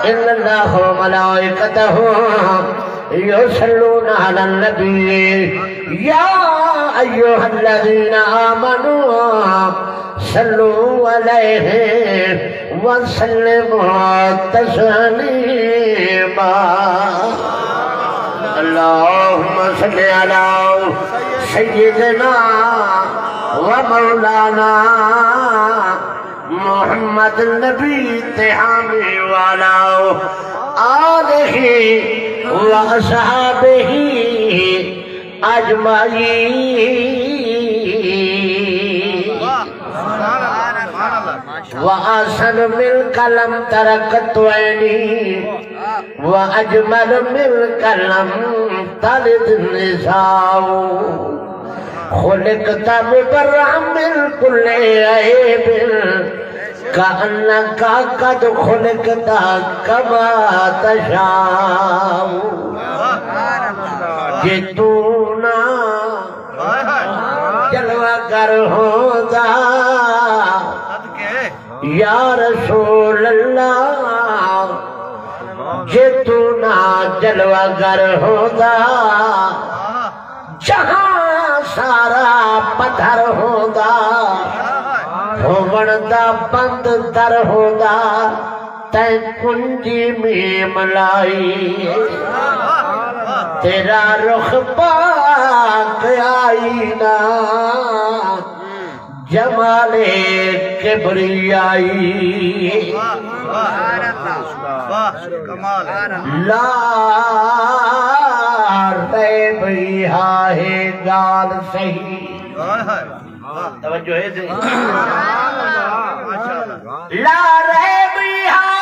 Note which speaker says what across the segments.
Speaker 1: ان اللہ و ملائکتہ یصلون علی النبی یا ایھا الذین آمنوا صلوا علیہ وسلموا تسلیما اللہم صلی علی سیدنا و مولانا محمد النبی تحامی والا آلہ و اصحابہ اجمعین وآسن ملک لم ترکت عینی وأجمل ملک لم تلد النساء خلقت مبرأ من كل عیب كأنك قد خلقت كما تشاء جتونا جلوہ گر ہوتا یا رسول اللہ جتونا جلوہ گر ہوتا جہاں سارا پتھر ہوتا ہوڑدا بند در ہوتا تین کنجی میں ملائی تیرا رخ پاک آئینہ جمال کبریائی لا ریب یہاں ہے گال صحیح توجہ ہے سے لا ریب یہاں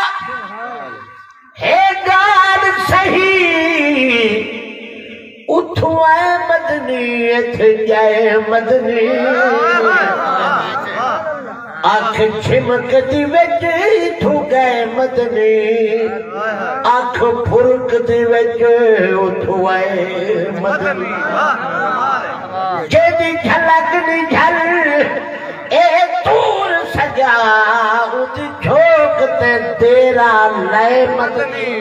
Speaker 1: ہے گال صحیح اتھو اے مدنی اتھ جائے مدنی آنکھ چھمک دی وچ اتھو گئے مدنی آنکھ پھرک دی وچ اتھو اے مدنی جیدی جھلک دی جھل اے دور سجا اتھ جھوکتے تیرا لئے مدنی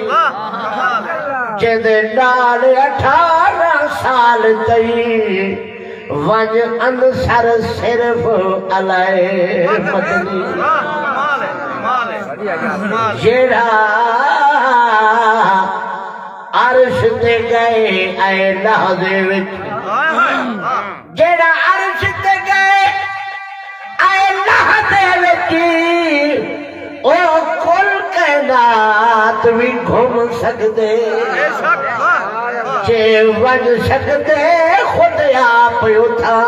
Speaker 1: جیدے نال 18 سال تئی ونج انصر صرف علیہ مدنی جیڑا عرش تے گئے اے لحظے وچ جیڑا عرش تے گئے اے لحظے وچ او کل کائنات بھی گھوم سکدے جے ون سکدے خود آپ اتھا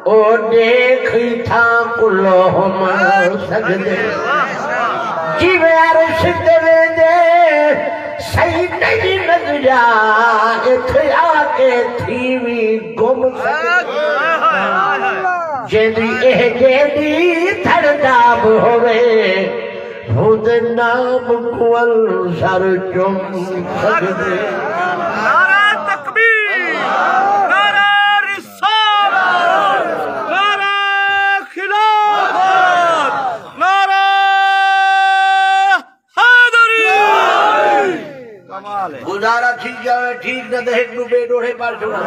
Speaker 1: او دیکھی تھا کلہم سکدے جیوے عرش دے دے صحیح نہیں نظریا اتھے آکے تھیوی گم سکدے جیدی جیدی تھرداب ہوئے خود نام کول سر چم سکدے
Speaker 2: نعرہ تکبیر نعرہ رسالت نعرہ خلافت نعرہ حیدری
Speaker 1: گزارا ٹھیک جاوے ٹھیک نہ دے نو بے ڈوڑے پر چھوڑا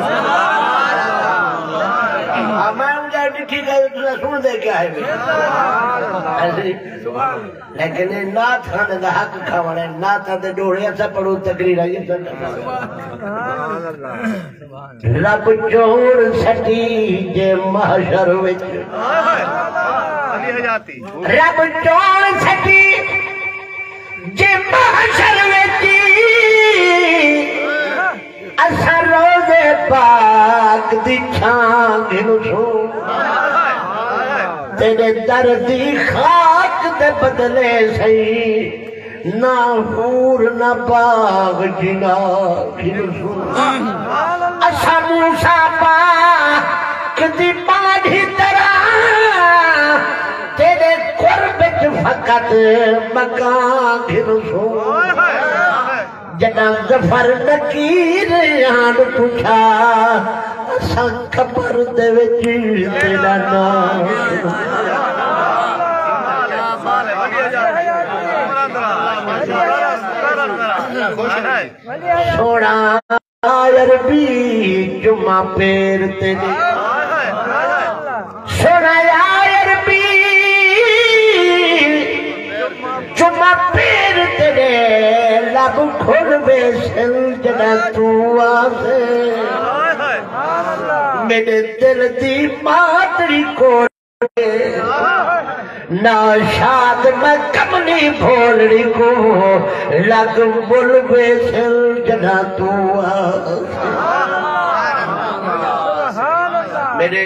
Speaker 1: میں مجھے ٹھیک ہے تو سن دے کیا ہے لیکن نات خانے دا حق کھاوڑے نات دے ڈوڑے ایسا پڑھو تقریر آئی رب جوڑ سٹی جے محشر وچ رب جوڑ سٹی جے محشر وچ اسا روزے پاک دی چھانگ نشو تیرے دردی خاک دے بدلے سہی نہ حور نہ باغ جنا نشو اسا موسیٰ پاک دی پاڑھی طرح تیرے قربت فقط مکان نشو جنا ظفر نکیر آن پوچھا اساں خبر دے وچ تیرا نام سونا عربی جمعہ پیر تیرے سونا عربی جمعہ پیر تیرے لب کھل بے سل جنا تو آسے میرے دل دی ماتری کو ناشاد میں کمنی بھولڑی کو لگ بل بے سل جنا تو میرے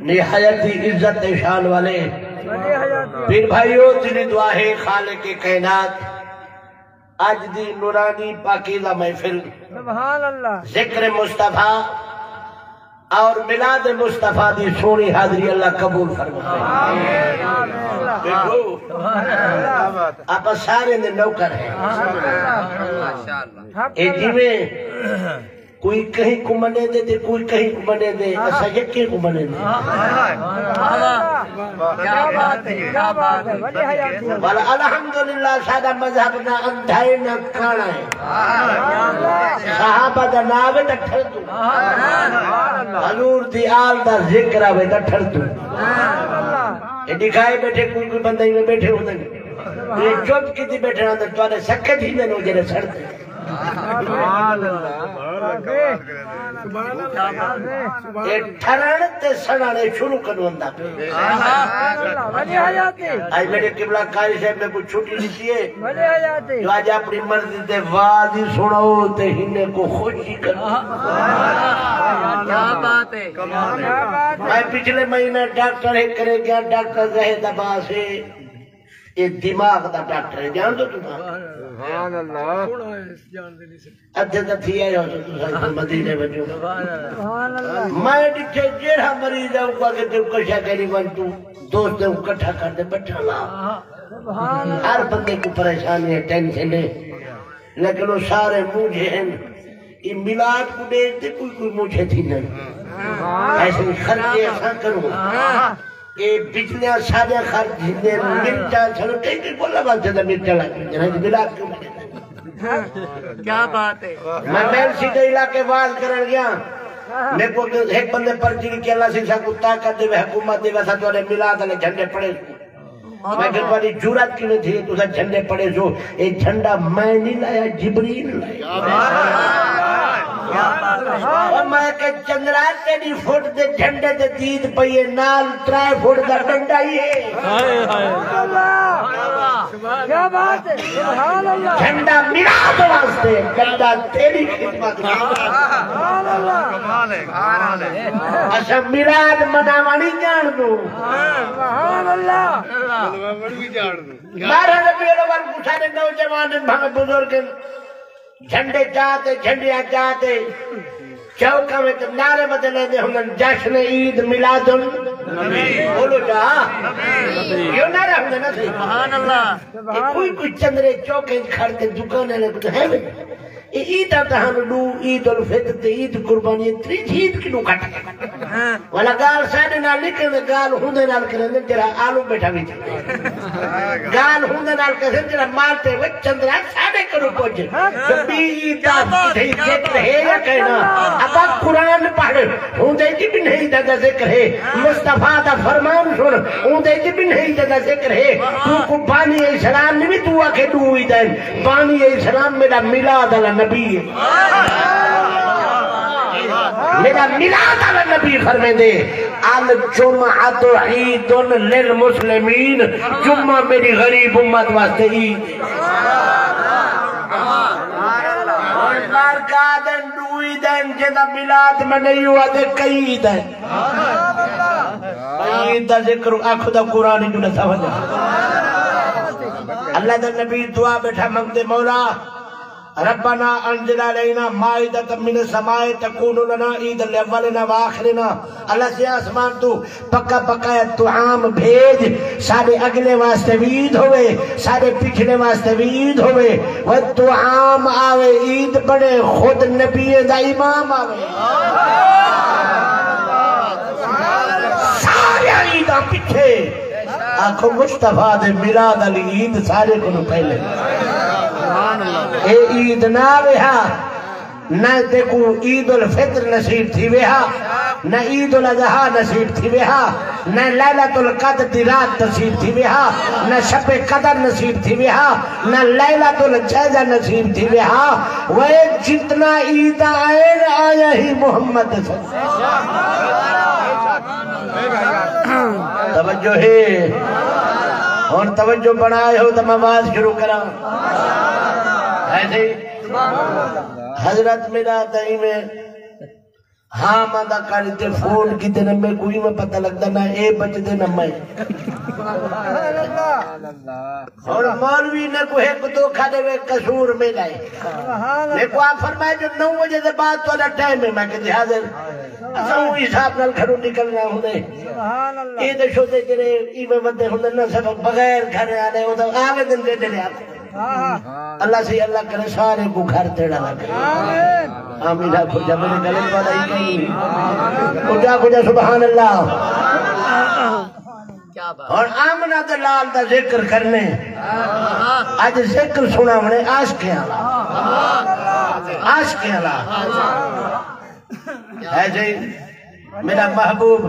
Speaker 1: نہایتی عزت شان والے پھر بھائیو تیری دعا ہے خالق کائنات آج دی نورانی پاکیزہ محفل ذکر مصطفیٰ اور میلاد مصطفیٰ دی سونی حاضری اللہ قبول فرمائے دیکھو آپ سارے نے نوکر ہیں اے جی میں کوئی کہیں کو منے دے دے کوئی کہیں کو منے دے ایسا یکی کو منے دے والا الحمدللہ سادہ مذہب نہ اندھائی نہ کھانا ہے صحابہ دا ناوے دا ٹھر دوں حضور دی آل دا ذکر آوے دا ٹھر دوں یہ دکھائے بیٹھے کوئی بندہ ہی میں بیٹھے ہوں دیں یہ چوب کی تھی بیٹھے ہوں دیں تو آنے سکت ہی میں نو جنہیں سڑ دیں یہ ٹھران تے سڑانے شروع کرو اندہ پہ آج میرے قبلہ قاری صاحب میں کچھ چھوٹی لیتی ہے جو آج اپنی مرضی تے وادی سناؤ تے ہنے کو خوشی کرو میں پچھلے مہینے ڈاکٹر ہے کرے گیا ڈاکٹر رہے دبا سے یہ دماغ دا ڈاکٹر ہے جان دو تمہاں ادھے تا تھی آئے ہو تو مدینے بچوں میں ڈکھے جیڑا مریض ہے اوپا کے دیو کشا کری بنتو دوست دیو کٹھا کر دے بٹھا لا ہر بندے کو پریشانی ہے ٹینشن ہے لیکن وہ سارے مجھے ہیں یہ ملاد کو دیکھ دے کوئی مجھے تھی نہیں ایسے خرچے ایسا کروں کہ بجلیاں سارے خرچ جنہیں مرچا چھلو کہیں بولا بات سے مرچا لگی جنہیں ملاد کیوں بنے
Speaker 3: کیا بات ہے
Speaker 1: میں میل سیدھے علاقے واز کرن گیا میں کو ایک بندے پر جی کہ اللہ سے کو طاقت دے حکومت دے ویسا تو ملاد والے جھنڈے پڑے میں کہ تمہاری جرات کی نہیں تھی تو جھنڈے پڑے جو ایک جھنڈا میں نہیں لایا جبریل لایا اور میں کہ چندرات تیری فوٹ دے جھنڈے دے دید پئیے نال ترائے فوٹ دا ڈنڈا ہی ہے
Speaker 3: کیا بات ہے سبحان اللہ
Speaker 1: جھنڈا میلاد واسطے ڈنڈا تیری خدمت اچھا میلاد مناوانی جان دو
Speaker 3: سبحان اللہ
Speaker 1: بارہ ربیع الاول پوچھا دے نوجوان بھاگ بزرگ جھنڈے جاتے جھنڈیاں جاتے چوکا میں تو نعرے بدلے دے ہوں جشن عید میلاد بولو جا کیوں نعرے ہوں نا سی
Speaker 3: سبحان اللہ
Speaker 1: کوئی چندرے چوکے کھڑ کے دکانے لے کچھ ہے عید آتا ہم لو عید الفطر تے عید قربانی تری عید کنو کٹ والا گال ساڑے نال لکھنے گال ہوندے نال کرنے جرا آلو بیٹھا بھی گال ہوندے نال کرنے جرا مالتے وہ چندرہ ساڑے کرو پوچھے جبی عید آفتی ذکر ہے یا کہنا ابا قرآن پڑھ ہوندے جی بھی نہیں دا ذکر ہے مصطفیٰ دا فرمان سن ہوندے جی بھی نہیں دا ذکر ہے تو کو بانی اسلام نہیں بھی تو آکے دوئی دین بانی اسلام میرا میلاد اللہ نبی ہے میرا میلاد اللہ نبی فرمائے دے الجمعۃ عید للمسلمین جمعہ میری غریب امت واسطے عید اور بارکا دن دوئی دن جدا میلاد میں نہیں ہوا دے کئی دن عید دا ذکر آنکھ دا قرآن جو نہ سمجھا اللہ دا نبی دعا بیٹھا مانگتے مولا ربنا انزل علینا مائدۃ من السماء تکون لنا عید الاولنا وآخرنا اللہ سے آسمان تو پکا پکایا طعام بھیج سارے اگلے واسطے عید ہوئے سارے پچھلے واسطے عید ہوئے وہ طعام آوے عید بڑے خود نبی دا امام آوے سارے عیدہ پچھے آنکھو مصطفیٰ دے میلاد علی عید سارے کو پہلے اے عید نہ ویہا نہ دیکھو عید الفطر نصیب تھی ویہا نہ عید الاضحیٰ نصیب تھی ویہا نہ لیلۃ القدر دی رات نصیب تھی ویہا نہ شب قدر نصیب تھی ویہا نہ لیلۃ الجائزہ نصیب تھی ویہا وہ جتنا عید آئے آیا ہی محمد صلی اللہ علیہ وسلم توجہ ہے اور توجہ بڑھائے ہو تو میں آواز شروع کرا ایسے حضرت میرا دائی میں ہاں مادہ کاری تے فون کی تے نمبے کوئی میں پتہ لگتا نہ اے بچ دے نمبے اور مولوی نے کو ایک دو کھانے میں قصور میں گئے میں کو آپ فرمائے جو 9 بجے دے بعد تو نہ ٹائم ہے میں کہتے حاضر اساں حساب نال گھروں نکلنا ہوں دے اے دے شو دے جرے ای میں ودے ہوں دے نہ سب بغیر گھر آنے ہوں دے آگے دن دے دے آپ اللہ سے اللہ کرے سارے کو گھر تیڑا لگے آمین آپ خجا میرے گلے والا ہی کہیں خجا سبحان اللہ اور آمنہ دلال دا ذکر کرنے آج ذکر سنا ہمنے عاشق اللہ ہے جی میرا محبوب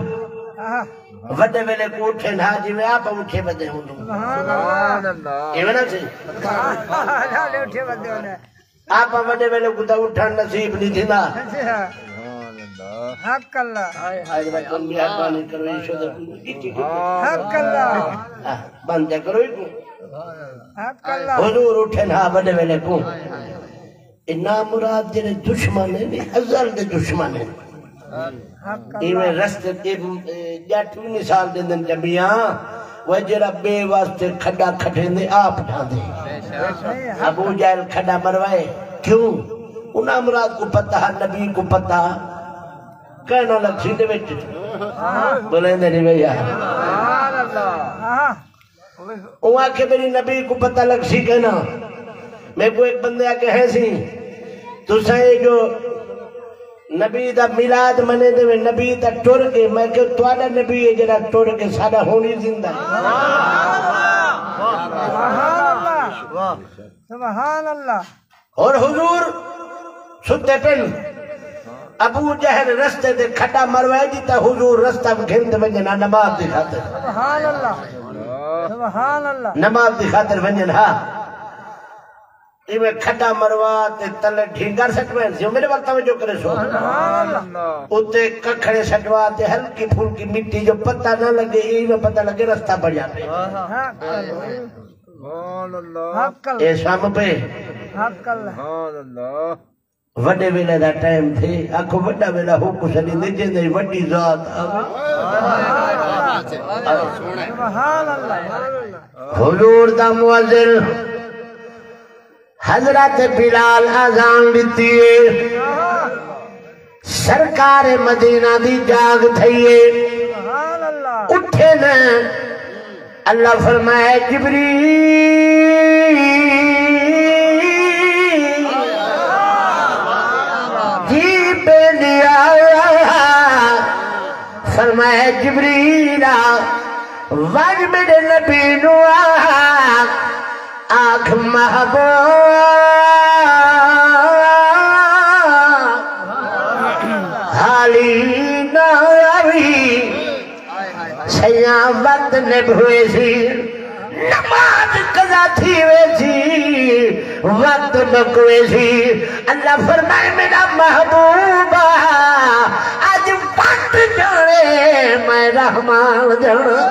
Speaker 1: وڈے ویلے کو اٹھے نہ جی میں آپ اٹھے بدے ہوں یہ نا سی آپ وڈے ویلے کو تا اٹھا نصیب نہیں تھی نا حق اللہ حق اللہ بند کرو حضور اٹھے نہ وڈے ویلے کو نا مراد جنہیں دشمن ہے ازل دے دشمن ہے ایویں رستے جاٹوی مثال دے دن جبیاں وہ جرا بے واسطے کھڑا کھٹیں دے آپ ڈھا دے ابو جہل کھڑا مروائے کیوں انہاں مراد کو پتہ نبی کو پتہ کہنا لگ سی دے بیٹھ بولیں دے نہیں بھئیہ وہاں کے میری نبی کو پتہ لگ سی کہنا میں کو ایک بندے آکے ہیں سی تو سائے جو نبی دا میلاد منے دے میں نبی دا ٹور کے میں کہ توالا نبی ہے جنہا ٹور کے سادہ ہونی زندہ ہے
Speaker 3: سبحان اللہ
Speaker 1: اور حضور ستے پن ابو جہل رستے دے کھٹا مروائے دیتا حضور رستہ گھنت ونجنا نماز دکھاتے
Speaker 3: سبحان اللہ سبحان اللہ
Speaker 1: نماز دکھاتے ونجنا یہ میں کھٹا مروات تلے ڈھینگر سٹوائیں سی میرے وقت میں جو کرے سو اتے ککھڑے سٹواتے ہلکی پھولکی مٹی جو پتہ نہ لگے یہ میں پتہ لگے رستہ بڑھ جاتے اے شام پہ وڈے ویلے دا ٹائم تھے آنکھو وڈا ویلہ ہو کچھ نہیں دے جے دے وڈی ذات حضور دا موازل حضرت بلال آزان لیتی ہے سرکار مدینہ دی جاگ تھئیے اٹھے نا اللہ فرمائے جبریل جی بے لیا فرمائے جبریل واج میرے نبی نو آنکھ محبوب حالی ناوی سیاں وقت نب ہوئے سی نماز قضا تھی ہوئے سی وقت نکوئے سی اللہ فرمائے میرا محبوب آج وقت جانے میں رحمان جانا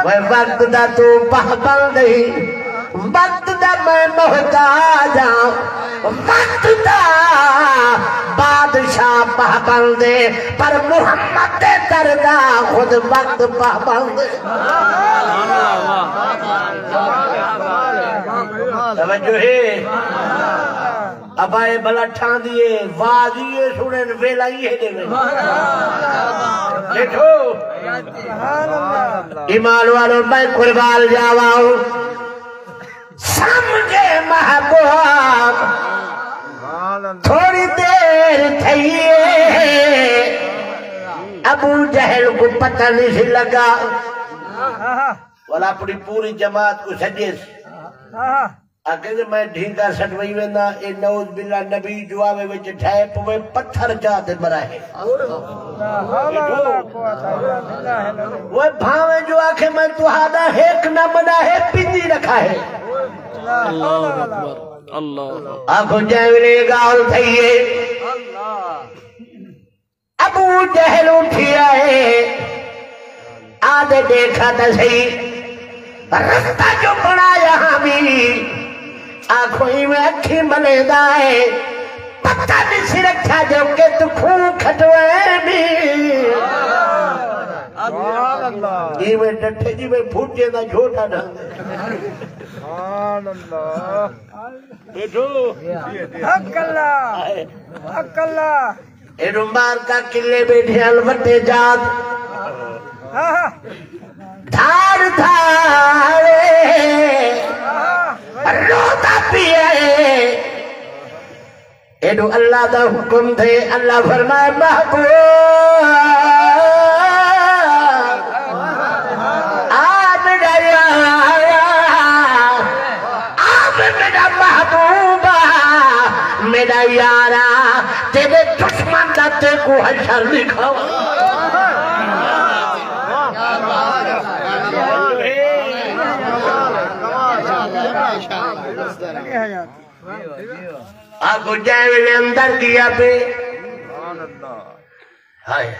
Speaker 1: وقت دا تو پہبل نہیں وقت دا میں محتاج ہوں وقت دا بادشاہ پہبل دے پر محمد دے دردہ خود وقت پہبل دے توجہ ہے اب آئے بلا ٹھان دیئے واضیے سنن ویلائی ہے دے میں دیکھو ایمان والوں میں قربان جاواؤں سمجھے محبوب تھوڑی دیر تھئیے ابو جہل کو پتہ نہیں سی لگا والا اپنی پوری جماعت کو سجیس آگے میں ڈھینگا سٹوئی وینا اے نوز باللہ نبی جوابے وچ ٹھائے پوے پتھر جاتے براہے وہ بھاوے جو آکھے میں تو ہادا ایک نہ بنا ہے پینی رکھا ہے آنکھو جہلے گاؤں تھئیے ابو جہل اٹھی آئے آدھے دیکھا تا صحیح رستہ جو پڑا یہاں بھی آنکھوں ہی میں اکھی ملے دائے پتہ نہیں سی رکھا جو کہ تو خون کھٹوئے بھی یہ میں ڈٹھے جی میں پھوٹے نہ جھوٹا ڈھانگے بیٹھو
Speaker 3: حق اللہ حق اللہ
Speaker 1: ایڈو مار کا کلے بیٹھے الوٹے جات دھار دھارے روتا پیئے ایڈو اللہ دا حکم تھے اللہ فرمائے محبوب آپ میرا محبوبہ میرا یارا تیرے دشمن داتے کو حشر لکھاؤ آگو جائے اندر کیا پہ ہائے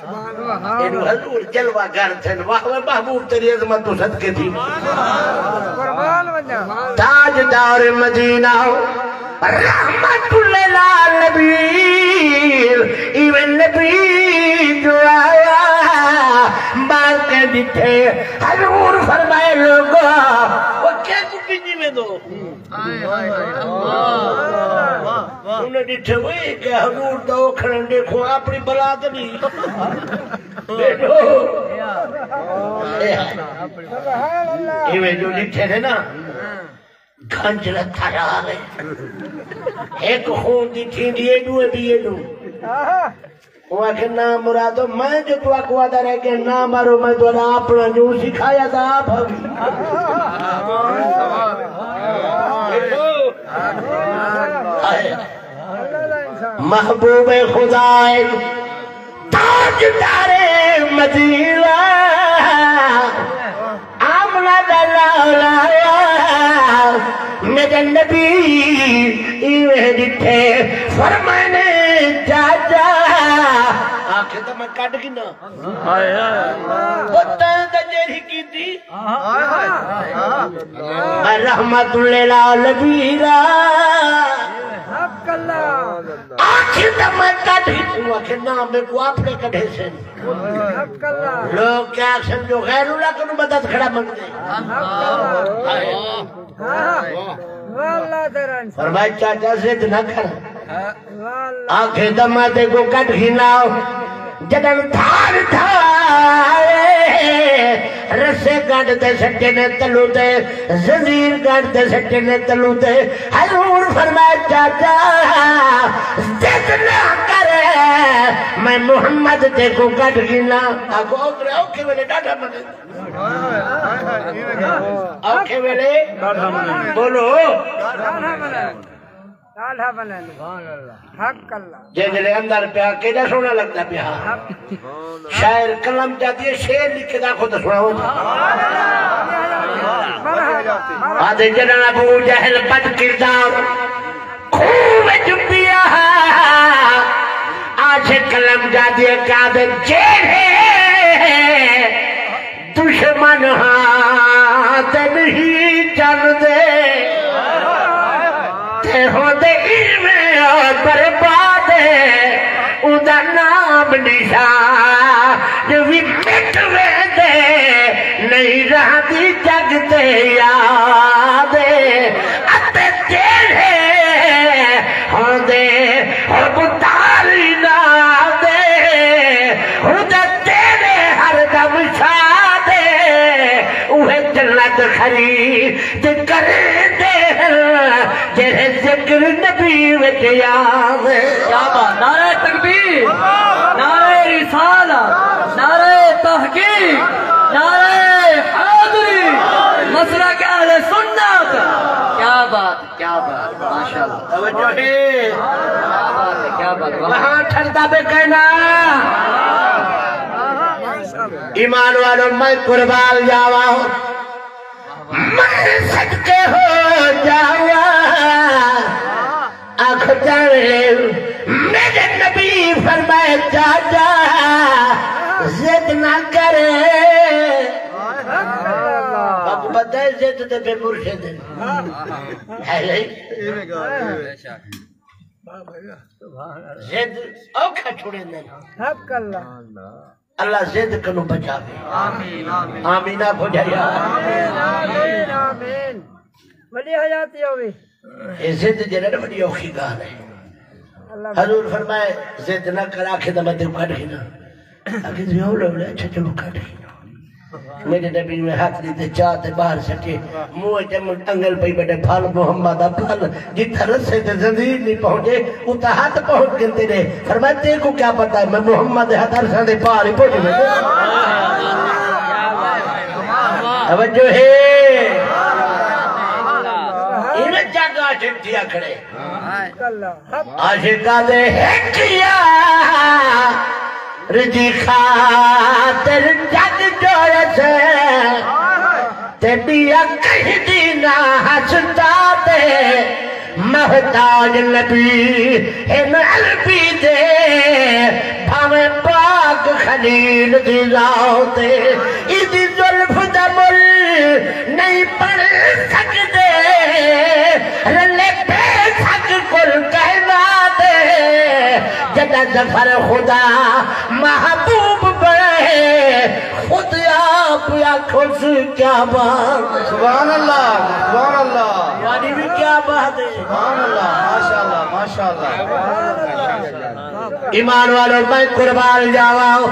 Speaker 1: انہوں حضور جلوہ گر تھے واہ محبوب تیری عظمت تو صدقے تھی تاج دار مدینہ رحمت للعالمین ایویں نبی جو آیا بار کے دکھے حضور فرمائے لوگا وہ کیا کچھ جی میں دو انہیں دیٹھے ہوئے کہ حضور دو کھڑن دیکھو اپنی بلاد نہیں بیٹھو ایویں جو دیٹھے تھے نا گھنج رتھا رہا ہے ایک خون دی تھی دیئے دوئے دیئے دو وہ آکھے نام مرادو میں جو تو آکو آدھا رہے کہ نام مارو میں تو اپنا جو سکھایا تھا آپ ہوگی محبوب خدا تاجدار مدینہ آمنہ دلالا میرے نبی ایوہ دکھے فرمانے جا جا آنکھیں تو میں کٹ گنا بتائیں دجیری کی تھی رحمت للعالمین آنکھیں تو میں کٹ گنا آنکھیں نام میں کو آپ نے کٹھے سے لوگ کیا سمجھو غیر اللہ کنو مدد کھڑا منگتے فرمائی چاچا سے نہ کر آنکھیں دماتے کو کٹ گھناؤ جدن تھار تھارے رسے گاڑ دے سٹے نے تلو دے زنجیر گاڑ دے سٹے نے تلو دے حضور فرمائے چاچا زد نہ کرے میں محمد تے کو کٹ گھنا آگو اوکرے اوکے ویلے ڈاٹا منے اوکے ویلے بولو جنجلے اندر پیا کیجا سونا لگتا پیا شاعر کلم جاتی ہے شیر لکھے دا خود سنا ہوتا آدھے جنان ابو جہل بد کردار خوب جبیا آج کلم جاتی ہے کہ آدھے جیرے دشمن ہاتھ نہیں چل دے ہو دے علم اور برباد اُدا نام نشان جو بھی مٹوے دے نہیں رہا دی جگتے یادے اتے تیرے ہو دے اور بتاری نہ دے اُدا تیرے ہر دم شادے اوہ جنت خرید کرے دے جیسے ذکر نبی وچ یاد نعرہ تکبیر نعرہ
Speaker 3: رسالت، نعرہ تحقیق، نعرہ حیدری، مسلک اہل سنت. کیا بات، کیا بات، ماشاءاللہ.
Speaker 1: توجہ ہے،
Speaker 3: کیا بات ہے، کیا بات ہے.
Speaker 1: وہاں ٹھنڈا بے کہنا ایمان والوں میں قربان جاوا ہوں، میں صدقے ہو جاوا. آنکھ جانے میرے نبی فرمائے جا جا زد نہ کرے. اب بتائے زد دے بے مرشد ہے نہیں زد اوکھا چھوڑے نہیں.
Speaker 3: حق اللہ.
Speaker 1: اللہ زد کنو بچاوے.
Speaker 3: آمین آمین
Speaker 1: آمین آپ ہو جائے.
Speaker 3: آمین آمین. بڑی حیاتی ہوئی.
Speaker 1: یہ زد جنر بڑی اوکھی گال ہے. حضور فرمائے زد نہ کر آکھے دا میں کٹ ہی نہ آکھے دے ہو لوگ اچھا چلو کٹ ہی نہ. میرے نبی میں ہاتھ دیتے چاہتے باہر سٹے موہ جمع انگل پہ بیٹے پھال محمد پھال جتھا رسے تے زندیر نہیں پہنچے اتھا ہاتھ پہنچ گنتے رہے. فرمائے تے کو کیا پتا ہے میں محمد ہاتھ رسان دے پار ہی پہنچے بیٹے. توجہ ہے انہیں جاگہ عاشق تھیا کھڑے. عاشقہ دے ہکیا رجی خاطر جگ جوڑ سے تے بیا کہیں دینا ہستا دے محتاج نبی ان علبی دے بھامے پاک خلیل دی لاؤ دے. ایدی ظلف دا مل نہیں پڑھ سکتے رلے پہ سک کل کہنا دے. جدہ ظفر خدا محبوب بڑھے خود آپ یا خوش. کیا بات،
Speaker 2: سبحان اللہ، سبحان اللہ،
Speaker 1: یعنی بھی کیا بات ہے.
Speaker 2: سبحان اللہ، ماشاءاللہ، ماشاءاللہ.
Speaker 1: ایمان والوں میں قربان جاوا ہوں،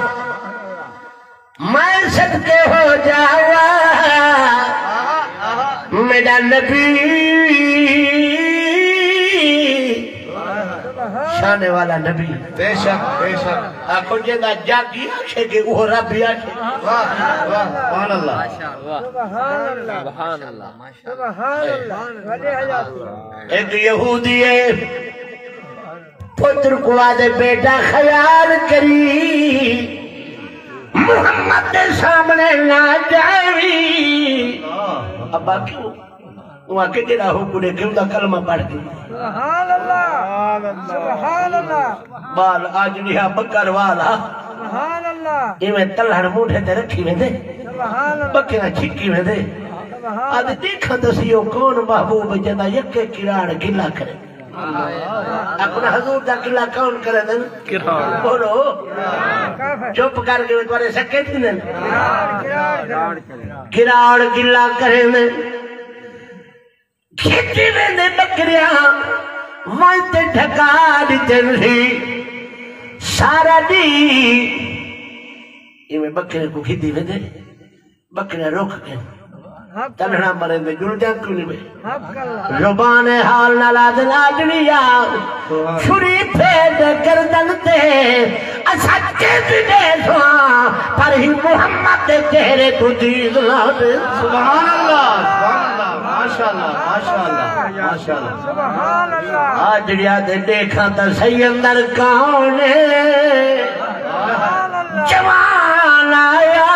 Speaker 1: میں صدقے ہو جاوا میرا نبی شانے والا نبی.
Speaker 2: بے شک، بے شک.
Speaker 1: آنکھوں جیدہ جاگی آشے کہ وہ ربی آشے.
Speaker 2: واہ واہ، سبحان اللہ.
Speaker 3: سبحان اللہ سبحان اللہ سبحان اللہ. بڑی حیاتی.
Speaker 1: ایک یہودی ہے پتر کو آدھے بیٹا خیال کری محمد کے سامنے نہ جاوی. ابا کیوں وہاں کے جنہ ہو کنے کیوں دا کلمہ پڑھ دی.
Speaker 3: سبحان اللہ سبحان اللہ
Speaker 1: بال آج نیا بکر والا
Speaker 3: سبحان اللہ
Speaker 1: ایویں تلہر موٹھے تے رکھی میں دے
Speaker 3: سبحان اللہ
Speaker 1: بکیاں چھکی میں دے. آج دیکھا دسیو کون محبوب جنہ یکے کراڑ گلا کرے. اپنا حضور دا گلا کون کرے دن بولو چپ کر کے تمہارے سکے تھی دن کراڑ گلا کرے دن. کھیتی میں دے بکریاں مائتے ٹھکا دیتے نہیں سارا دی. یہ میں بکرے کو کھیتی میں دے بکرے روک گئے تنہنا مرے میں جل جان کلی میں
Speaker 3: حق اللہ
Speaker 1: زبان حال نالا دلاجنیا چھری پھیٹ گردن تے اسد کے دنے سوان پر ہی محمد دے چہرے تو دیز لادے.
Speaker 2: سبحان اللہ، سبحان اللہ، ماشاءاللہ، ماشاءاللہ، ماشاءاللہ.
Speaker 3: سبحان اللہ
Speaker 1: آج ریا دے دیکھا تا سیندر کاؤنے جوان آیا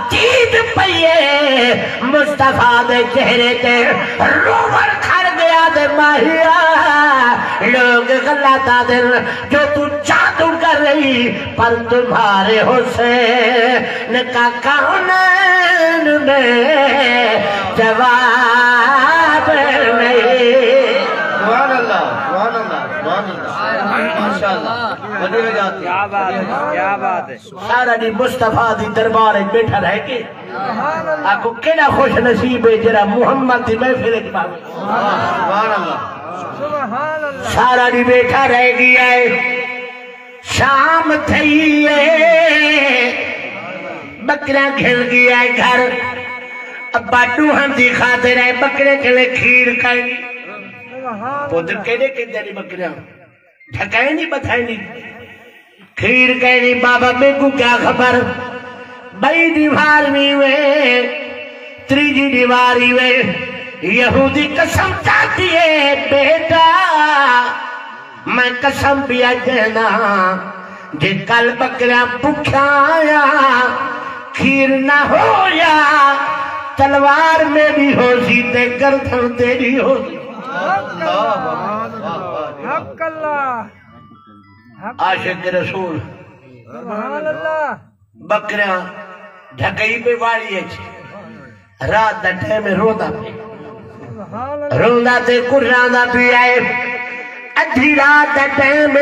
Speaker 1: تید پئیے مصطفیٰ دے چہرے تے روور کھڑ گیا دے ماہیا. لوگ غلطہ دل جو تو جادو کر رہی پر تمہارے حسین کا کونین میں جواب نہیں.
Speaker 2: سبحان اللہ، سبحان اللہ، سبحان اللہ، ماشاءاللہ. بڑی ہو جاتی.
Speaker 3: کیا بات ہے کیا بات ہے
Speaker 1: سارا دی مصطفیٰ دی دربار بیٹھا رہ کے آپ کو کیڑا خوش نصیب ہے جرا محمد دی محفل اجباب.
Speaker 2: سبحان اللہ.
Speaker 3: سبحان اللہ
Speaker 1: سارا دی بیٹھا رہ گیا ہے شام تھی ہے بکرہ کھل گیا ہے گھر. اب باٹو ہم دی خاطر ہے بکرے کے لئے کھیر کھائیں
Speaker 3: سبحان
Speaker 1: پودر کہنے کے دنی بکریاں ڈھکائیں نہیں بتھائیں نہیں کھیر کہنی بابا میں کو کیا خبر بھائی دیواری میں تریجی دیواری میں یہودی قسم چاہتی ہے بیٹا میں قسم پیا دینا جے کل بکریاں بھکھا آیا کھیر نہ ہو یا تلوار میں بھی ہو سی تے گردن تیری ہو سی
Speaker 3: حق اللہ
Speaker 1: عاشق رسول
Speaker 3: سبحان اللہ
Speaker 1: بکریاں ڈھکئی پہ واڑی ہے رات دا ٹائم رودا پہ
Speaker 3: سبحان اللہ
Speaker 1: روندا تے قرآن پہ آئے ادھی رات دا ٹائم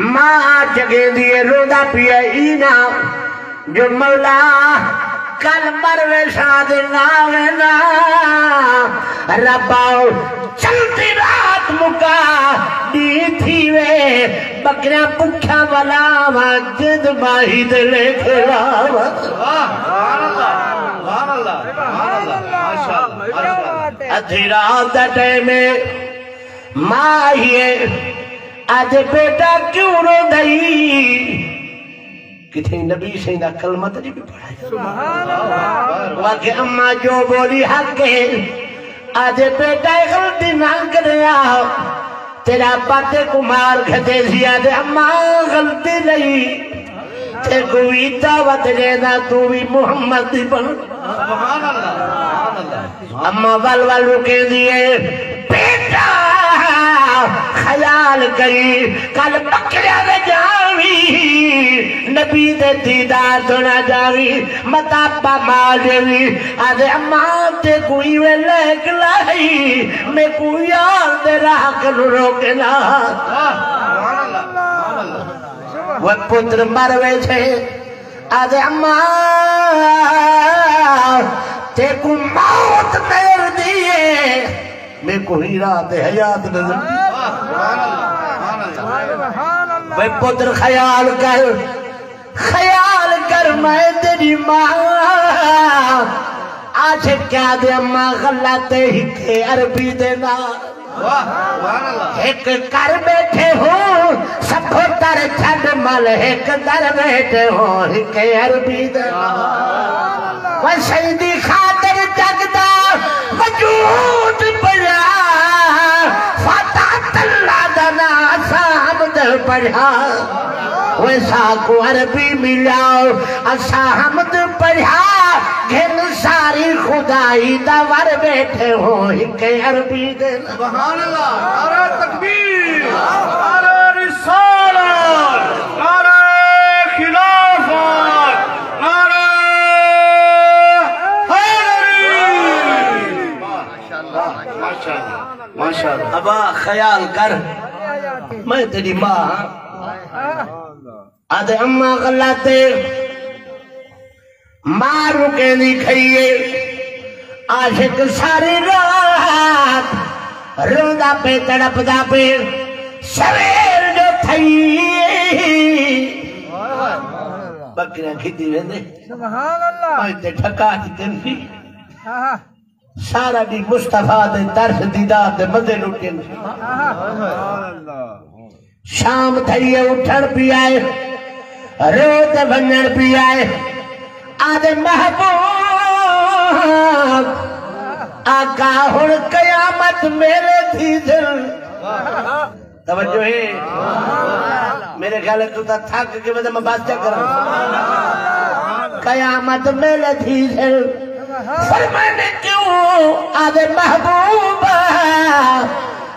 Speaker 1: ماں جگہ دیے روندا پہ اینا جو مولا کل مروے شاد ناوینا رباؤ چلتی رات مکا دی تھی وے بکریاں پکھا والا جد ماہی دلے کھلاوا ادھی رات ٹائم ماہی آج بیٹا کیوں رو دئی کتنی نبی سیدہ کلمہ تجھے بھی پڑھا ہے
Speaker 3: سبحان اللہ
Speaker 1: واقع اممہ جو بولی حق ہے آج بیٹا غلطی نہ کریا تیرا پاتے کو مار کھتے زیادہ اممہ غلطی نہیں تے کوئی دعوت دینا تو بھی محمد بن
Speaker 2: سبحان اللہ
Speaker 1: اممہ والو کے دیئے بیٹا خیال کری کل بکریاں دے جاوی نبی دے دیدار سنا جاوی مطابہ ماجوی آدھے اماں تے کوئی وے لیک لائی میں کوئی آر دے راہ کر روکنا وہ پتر مروے چھے آدھے اماں تے کو موت دیر دیئے میں کوئی رات حیات نظر
Speaker 3: سبحان اللہ
Speaker 1: وہ پتر خیال کر میں تیری ماں آج کیا دے اماں غلطے ہی کے عربی دینا ایک کر بیٹھے ہو سب تر چھڑ مل ایک در بیٹھے ہو ایک عربی دینا وہ سیدی خاطر جگدہ وجود پڑھا فتح اللہ دنا سامد پڑھا ویسا کو عربی ملاؤ اسا حمد پڑھا گھن ساری خدائی دور بیٹھے ہو ایک عربی دینا
Speaker 2: سبحان اللہ نعرہ تکبیر نعرہ رسالت نعرہ خلافت نعرہ حیدری ماشاءاللہ
Speaker 1: ابا خیال کر میں تیری ماں آدھے اماں غلطے ماں رکے نہیں کھئیے عاشق ساری رات روندہ پہ تڑپ دا پہ سویر جو تھئی بکریاں کھتی ویندے
Speaker 3: سبحان اللہ
Speaker 1: میں تے ٹھکا ہی دن بھی
Speaker 3: آہا
Speaker 1: سارا بھی مصطفیٰ دے درس دیدار دے مزے لٹن شام تھئیے اٹھن پی آئے روت بنن پی آئے آدھے محبوب آقا ہن قیامت میرے تھی دل توجہ ہے میرے خیال ہے تو تا تھک کے وجہ میں بات کیا کروں قیامت میرے تھی دل فرمانے کیوں آدھے محبوب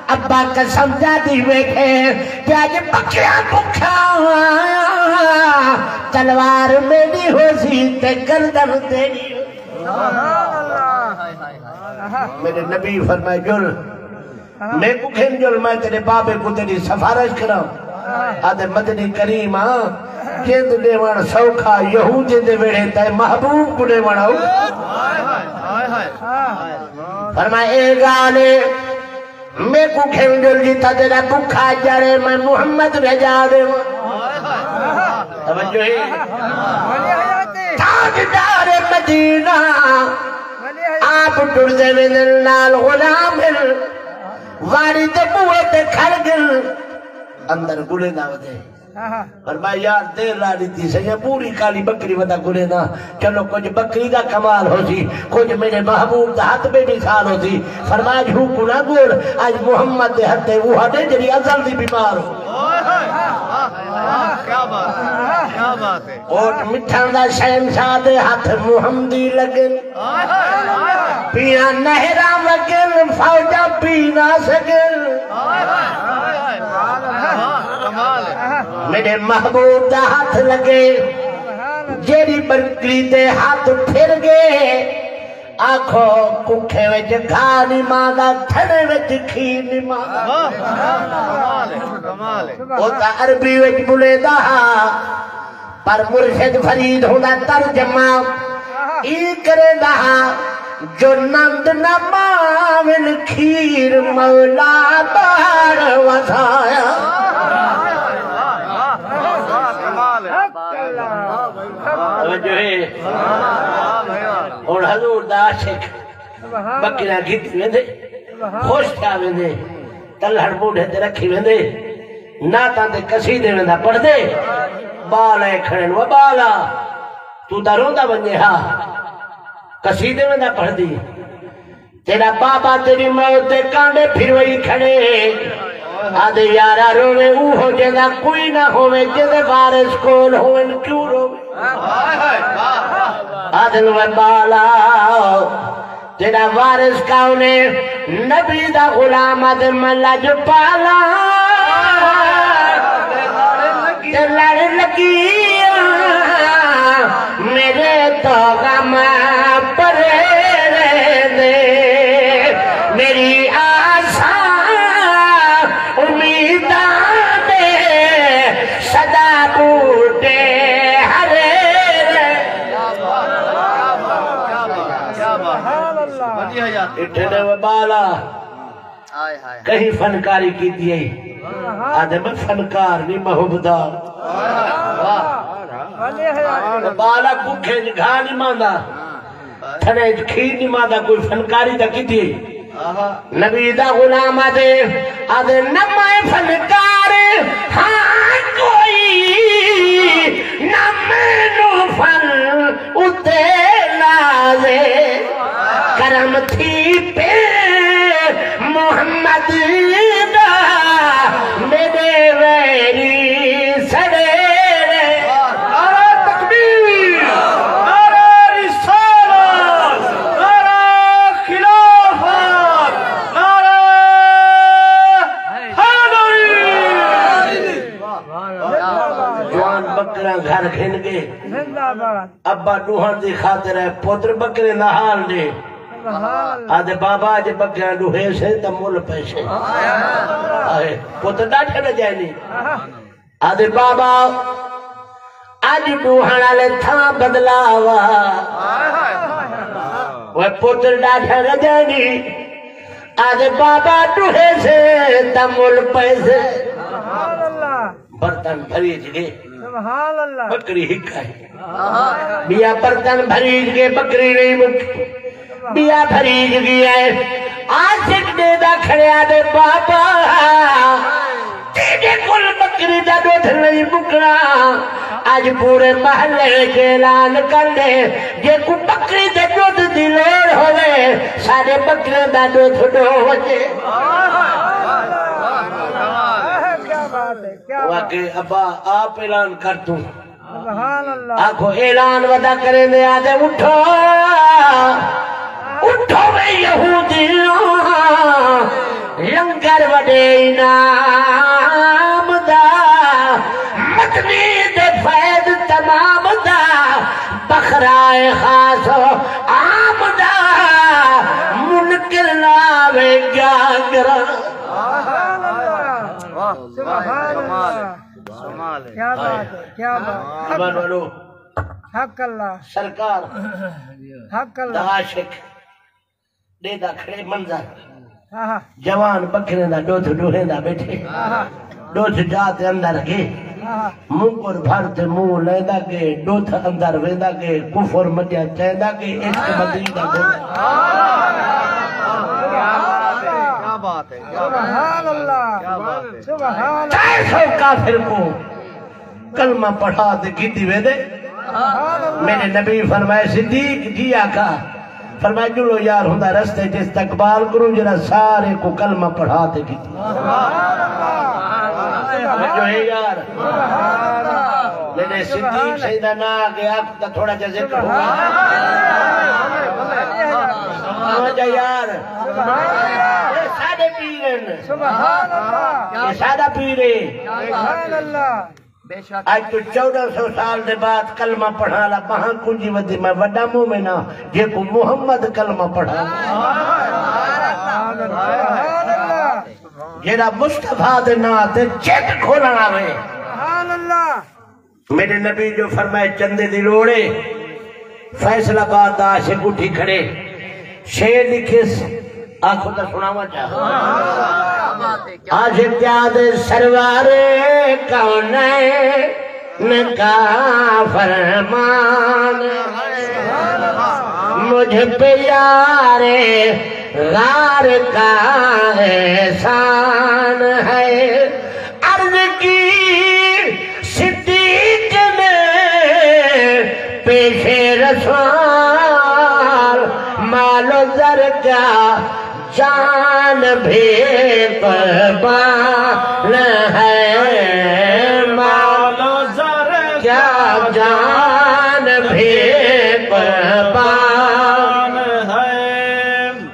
Speaker 1: ابا قسم جاتی بیٹھے کہ آج بکریاں بکھا تلوار میری ہو سی تے گردن تیری میرے نبی فرمائے جل میں کو کھین جل میں تیرے بابے کو تیری سفارش کراؤں آدھے مدنی کریم جند دیوان سوکھا یہودی دے ویڑے تے محبوب کو دیوان ہو فرمائے اے گالے میں کو کھینڈل جیتا تیرا بکھا جڑے میں محمد بھیجا دے توجہ ہے تاجدار مدینہ آپ ٹردے من اللہ غلام وارد بوئے تے کھڑ گل اندر گلے داو دے فرمایا یار دیر لا دیتی سیا پوری کالی بکری ودا گلے نا چلو کچھ بکری دا کمال ہو سی کچھ میرے محبوب دا ہاتھ بے مثال ہو سی فرمایا جھو کنا گوڑ آج محمد دے ہاتھ وہ ہاتھ جری ازل دی بیمار ہو
Speaker 2: کیا بات ہے
Speaker 1: اوٹ مٹھان دا شہنشاہ دے ہاتھ محمدی لگن پینا نہرام لگن فوجہ پینا سگن میرے محبوب دا ہاتھ لگے جیری بکری دے ہاتھ پھر گئے آنکھو ککھے وچ گھانی مادا تھنے وچ کھینی مادا اوتا عربی وچ بلے دا پر مرشد فرید ہونا ترجمہ ای کرے دا جو نند نماول کھیر مولا بار وزایا جو ہے اور حضور دا عاشق بکریاں گھتی ویندے خوش تھا ویندے تلہڑ موڑے تے رکھی ویندے ناتاں تے قصیدے ویندا پڑھ دے بالا کھڑن و بالا تو دا روندا بنجے ہاں قصیدے ویندا پڑھ دی تیرا بابا تیری موت دے کانڈے پھر وہی کھڑے آدھے یارا روے اوہو جیدہ کوئی نہ ہوئے جیدے وارث کول ہوئے کیوں روے آدھے نوے بالا تیرا وارث کاؤنے نبی دا غلام آدھے ملا جو پالا تے لڑ لگی میرے تو غم پرے رہ دے میری آسا امیدان دے صدا بوٹے ہرے اٹھنے و بالا کہیں فنکاری کی دیئے آدھے میں فنکار نہیں محبدار بالا ککھے گھا نہیں ماندہ تھنے کھیر نہیں ماندہ کوئی فنکاری دا کی دیئے نبی دا غلام آدھے نمائے فنکار ہاں کوئی نمینو فن اتے لازے کرم تھی پہ محمد دا میرے ویری سڑے نعرہ تکبیر نعرہ رسالت نعرہ خلافت نعرہ حیدری جوان بکرہ گھر کھن گئے ابا ڈوہن دی خاطر ہے پتر بکرے نحال دے آدھے بابا آج بکرہ ڈوہے سے تمول پیشے پتر ڈاٹھے نہ جائے نہیں آدھے بابا آج ڈوہن آلے تھا بدلاوا وہ پتر ڈاٹھے نہ جائے نہیں آدھے بابا ڈوہے سے تمول پیسے برتن بھریج گئے بکری ہکا ہے بیا برتن بھریج گئے بکری نہیں مکی بیا بھریج گیا ہے آسک دے دا کھڑے آدھے بابا تیجے کل بکری دا دوتھ نہیں بکرا آج پورے محلے کے اعلان کر دے جے کو بکری دے دوتھ دلیر ہوئے سارے بکری دا دوتھ دو ہوئے واقعی ابا آپ اعلان کر دوں آنکھو اعلان ودا کریں دے آدھے اٹھو اٹھو میں یہودیوں لنگر وڈے انعام دا مدنی دے فید تمام دا بخرائے خاص عام دا منکر لاوے گانگرہ
Speaker 3: کیا بات ہے کیا بات حق اللہ
Speaker 1: سرکار
Speaker 3: حق اللہ
Speaker 1: عاشق دے دا کھڑے منظر جوان بکرے دا دوتھ ڈوہے دا بیٹھے دوتھ جاتے اندر گئے منکر بھرتے منہ لے دا گئے دوتھ اندر وے دا گئے کفر مجھے چاہ دا گئے عشق مدری دا گئے
Speaker 3: سبحان اللہ سبحان اللہ
Speaker 1: چاہے سو کافر کو کلمہ پڑھا دے گیتی وے دے میرے نبی فرمائے صدیق جی آقا فرمائے جلو یار ہندہ رستے جس تقبال کروں جنہ سارے کو کلمہ پڑھا دے گیتی جو ہے یار میرے صدیق سیدہ نا آگے آپ کا تھوڑا جا ذکر ہوگا آجا یار یہ سادہ پیرن یہ سادہ پیرے آج تو 1400 سال دے بعد کلمہ پڑھا لا بہاں کنجی ودی میں وڈا مومنہ جے کو محمد کلمہ پڑھا جیڑا مصطفیٰ دے ناتے چیت کھولنا ہوئے میرے نبی جو فرمائے چندے دی روڑے فیصلہ بات آشے اٹھی کھڑے شیر لکھس آنکھوں تا سناوا چاہا آج پیاد سروار کونین کا فرمان مجھ پہ یار غار کا احسان ہے عرض کی صدیق نے پیش رسول مال و زر کا جان بھی قربان ہے مال و زر کیا جان بھی قربان ہے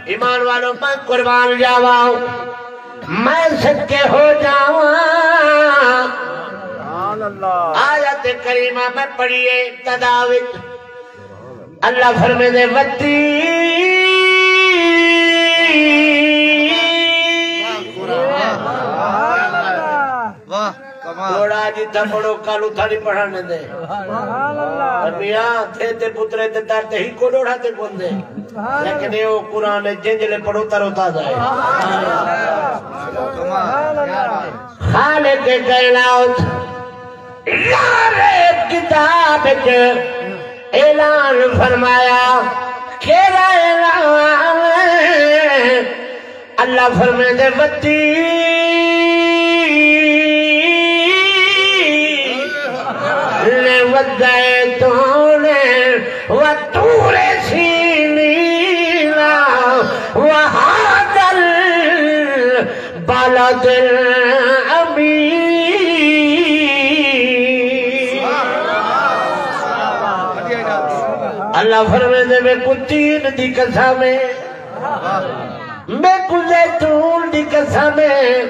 Speaker 1: ایمان والوں میں قربان جاواں میں صدقے ہو جاواں آیت کریمہ میں پڑھیے تداوت اللہ فرمے دے وتی لوڑا جی تھا پڑھو کالو تھاڑی پڑھانے دے میاں تھے تے پترے تے دارتے ہی کو لوڑا تے کون دے لیکن یہ قرآن جنجلے پڑھو ترو تازہ ہے خالق کائنات یار کتاب کے اعلان فرمایا کیرا اعلان اللہ فرمائے دے وتی والزيتون والطور سينين وهذا البلد الأمين اللہ فرمائے میں کو تین دی قسم ہے میں کو زیتون دی قسم ہے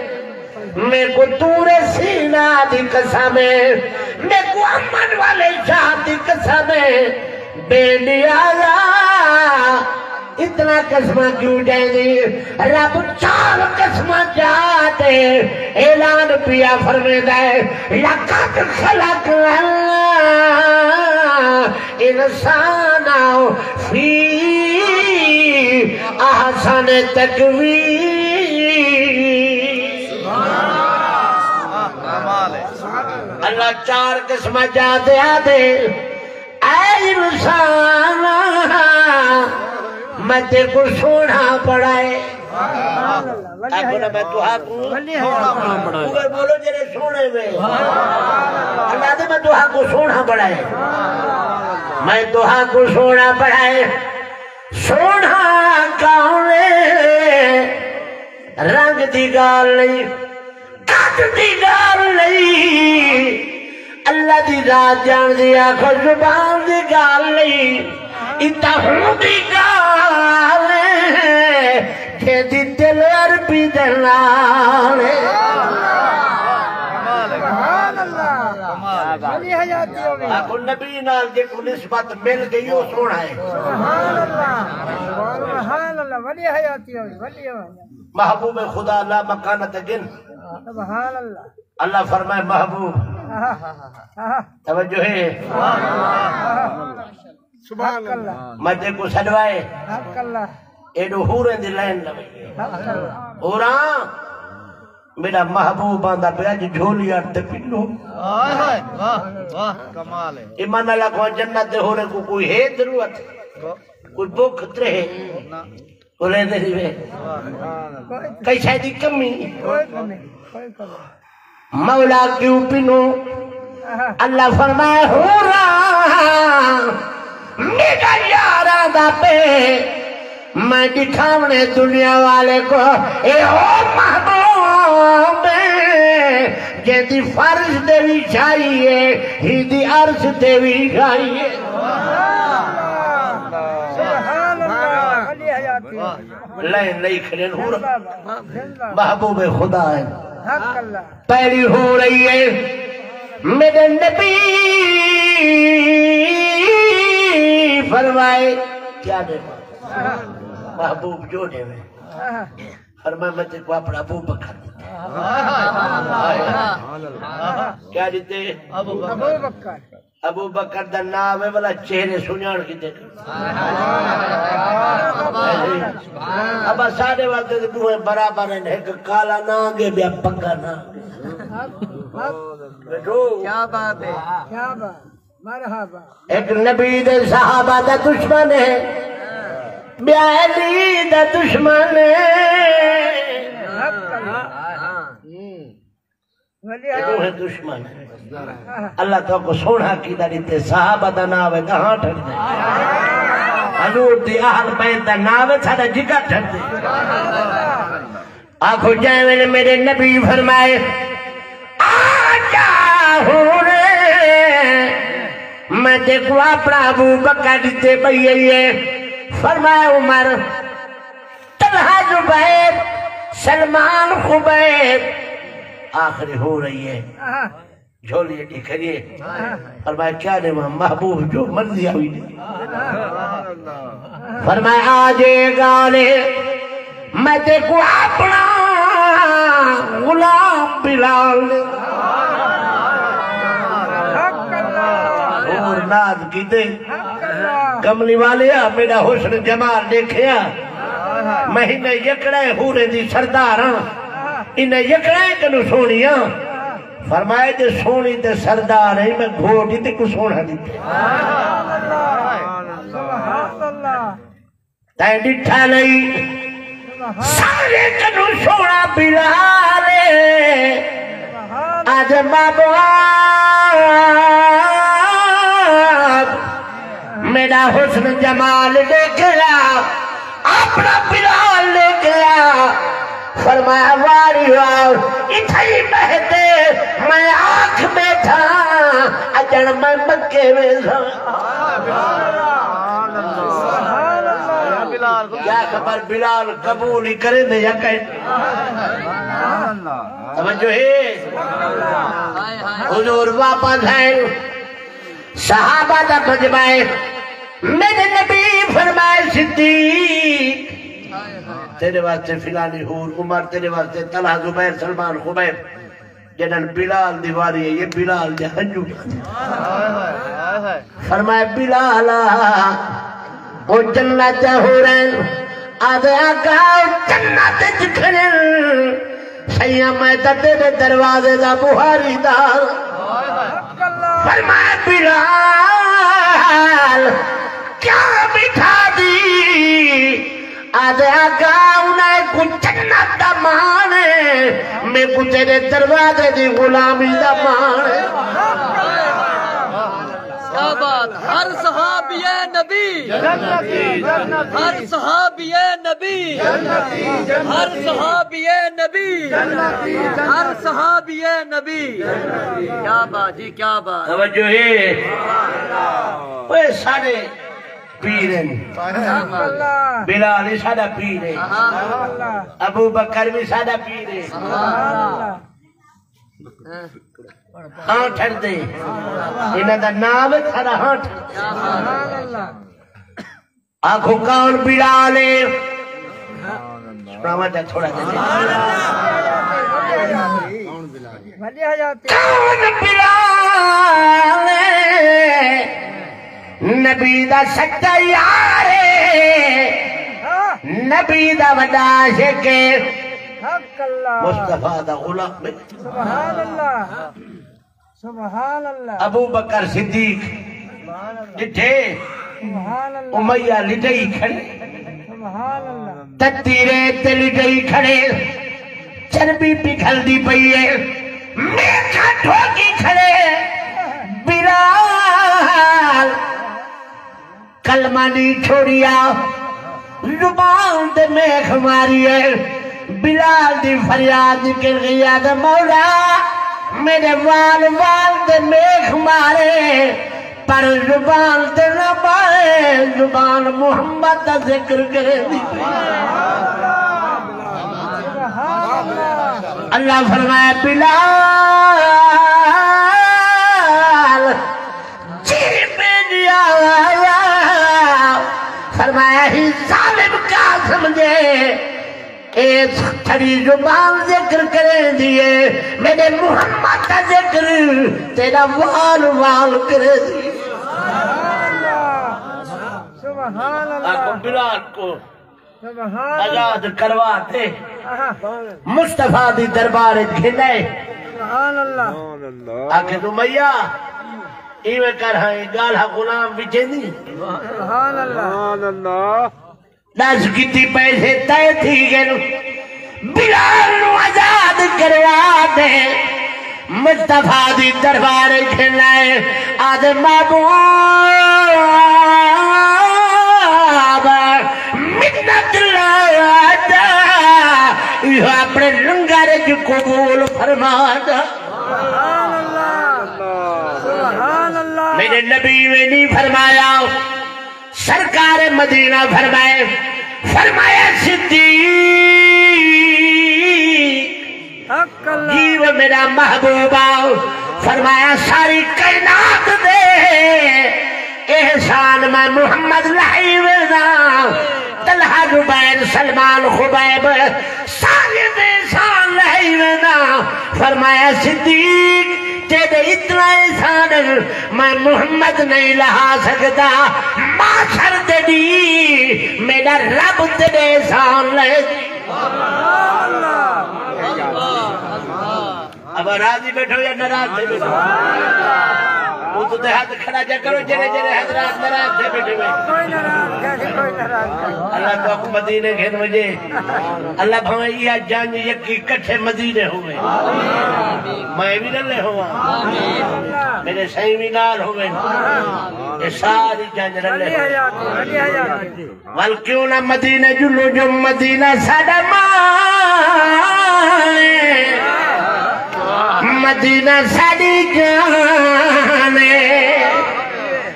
Speaker 1: میں کو طور سینا دی قسم ہے میں کو امن والے شاہ دی قسم ہے بے نیازا اتنا قسمہ کیوں جائے دی رب 4 قسمہ جاتے اعلان پیا فرمے دائے لَقَدْ خَلَقْنَا الْإِنسَانَ فِي أَحْسَنِ تَقْوِيمٍ اللہ 4 قسمہ جاتے آتے اے انسان میں تے کو سونا پڑھائے اگر میں دعا کو اگر بولو جرے سونے میں اللہ دے میں دعا کو سونا پڑھائے میں دعا کو سونا پڑھائے سونا کاؤنے رنگ دی گال نہیں کٹ دی گال نہیں اللہ دی ذات جان دیا خود زبان دی گال نہیں اتہوں دی گال کہ دی دل عربی دلال آخو نبی نال جے کو نسبت مل گئی وہ سونا ہے محبوب خدا لا مکانت جن اللہ فرمائے محبوب توجہ ہے میں تے کو سجوائے ایڈو ہورے دی لین لگے ہوران میرا محبوب آندہ پہ آج جھولی آٹھتے پینو ایمان اللہ کو جنت دے ہونے کو کوئی ہے ضرورت کوئی بھوک ترے بولے دے دی بے کئی شاید کمی مولا کیوں پینو اللہ فرمائے ہورا میرا یارہ دا پہ میں دکھاونے دنیا والے کو اے او محبوب جیدی فرض دیوی چاہیے ہی دی عرض دیوی چاہیے لائن نہیں کھلین ہو رہا محبوب خدا ہے پہلی ہو رہی ہے میرے نبی فرمائے کیا دے محبوب جو دے فرمائے میں تیرے کو اپنا ابو بکر دیتے کیا دیتے ابو بکر دا نام ہے والا چہرے سنیان کی دیکھ اب سارے وقت دوئے برابر ہیں ایک کالا نانگے بیا پکا نانگے
Speaker 3: کیا بات ہے کیا بات مرحبا
Speaker 1: ایک نبی دے صحابہ دا دشمن ہے بیا علی دا دشمن ہے ہے دشمن اللہ تو کو سونا کی دا دیتے صحابہ دا ناوے کہاں ٹھر دے حضور دی اہل بیت دا ناوے سادہ جگہ ٹھر دے آنکھو جائے میرے نبی فرمائے آجا ہوں میں دیکھو اپنا ابو بکر دیتے بھئیے فرمائے عمر طلحہ زبیر سلمان خبیب آخری ہو رہی ہے جھولیے ٹھیکریے فرمائے کیا نے محبوب جو مرضی ہوئی نہیں فرمائے آجے گالے میں دیکھو اپنا غلام بلال عمر ناد کی دے کملی والے میرا حسن جمال دیکھیا میں انہیں یکڑے ہورے دی سرداراں انہیں یکڑے کنو سونیاں فرمائے دے سونی تے سردار ہے میں گھوڑی تے کو سونا دیتے تائیں ڈٹھا نہیں سارے کنو سونا بلالے آج بابا میرا حسن جمال لے گیا اپنا بلال لے گیا فرمایا واری واو اتھائی بہتے میں آنکھ بیٹھا اجڑ میں مکے میں کیا خبر بلال قبول ہی کرے دے یا کہیں سمجھو ہے حضور واپس ہیں صحابہ دا مجمعے میرے نبی فرمائے صدیق تیرے واسطے فلانی حور عمر تیرے واسطے طلحہ زبیر سلمان خبیب جنہاں بلال دیواری ہے یہ بلال دے ہنجو فرمائے بلال وہ جنت ہو رہے آدھے آقا جنت جکھنن سیاں میں تیرے دروازے دا بہاری دار فرمائے بلال کیا بٹھا دی آدھے آقا انہیں کچھ جنت دا مانے میں کچھ تیرے دروازے دی غلامی دا مانے
Speaker 3: کیا بات ہر صحابی نبی ہر صحابی نبی ہر صحابی نبی ہر صحابی نبی کیا بات جی کیا بات
Speaker 1: توجہ ہے وہ سارے پیرن بلال ہی سادہ پیر ہے ابو بکر بھی سادہ پیر ہے ہاں ٹھر دے انہاں دا نام کھڑا ہاں ٹھر دے آنکھوں کون بلال ہے سناواں تھوڑا دے کون بلال ہے نبی دا سچا یار نبی دا وڈا عاشق مصطفیٰ دا غلام
Speaker 3: سبحان اللہ سبحان اللہ
Speaker 1: ابو بکر صدیق لٹھے امیہ لٹھئی کھڑے تتیرے تے لٹھئی کھڑے چربی پکھل دی پئی ہے میٹھا ٹھوکی کھڑے بلال کلمہ نہیں چھوڑیا زبان دے میخ ماری ہے بلال دی فریاد نکل گیا دے مولا میرے وال دے میخ مارے پر زبان دے نہ مارے زبان محمد دا ذکر کرے دی اللہ فرمایا بلال جی میں دیا فرمایا ہی ظالم کا سمجھے ایس تھڑی زبان ذکر کریں دیئے میرے محمد کا ذکر تیرا وال وال کرے دیئے
Speaker 3: سبحان اللہ
Speaker 1: آقا بلال کو
Speaker 3: سبحان
Speaker 1: آزاد کرواتے مصطفیٰ دی دربار گھنے
Speaker 3: سبحان اللہ
Speaker 1: آکے نمیہ ایوے کر ہائیں گالہ غلام بچے نہیں
Speaker 3: سبحان اللہ
Speaker 1: دس کتی پیسے تے تھی گئے بلال نو آزاد کروا دے مصطفیٰ دی دربار کھلائے آدھے محبوب منت لادا یہ اپنے لنگر جو قبول فرما دا
Speaker 3: سبحان اللہ سبحان اللہ
Speaker 1: میرے نبی میں نہیں فرمایا سرکار مدینہ فرمائے فرمایا صدیق
Speaker 3: حق اللہ
Speaker 1: جیو میرا محبوبہ فرمایا ساری کائنات دے احسان میں محمد لائی وینا طلحہ زبیر سلمان خبیب سارے احسان لائی وینا فرمایا صدیق تیرے اتنا احسان میں محمد نہیں لہا سکتا معاشر دے دی میرا رب تیرے احسان لے اب راضی بیٹھو یا ناراض دے بیٹھو وہ تو ہاتھ کھڑا جا کرو جرے جرے حضرات ناراض دے بیٹھے
Speaker 3: کوئی ناراض کیسے کوئی ناراض
Speaker 1: اللہ تو کو مدینے گھن مجھے اللہ بھویں یہ جان یکی کٹھے مدینے ہوئے میں بھی نلے ہوا میرے صحیح بھی نال ہوئے یہ ساری جان رلے ہوئے وال کیوں نہ مدینے جلو جو مدینہ ساڑا مدینہ ساڑی جانے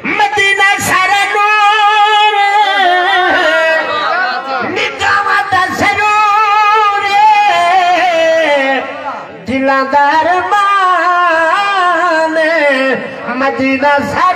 Speaker 1: مدینہ سارا نور نکامت سرور دلان دار مان مدینہ ساڑی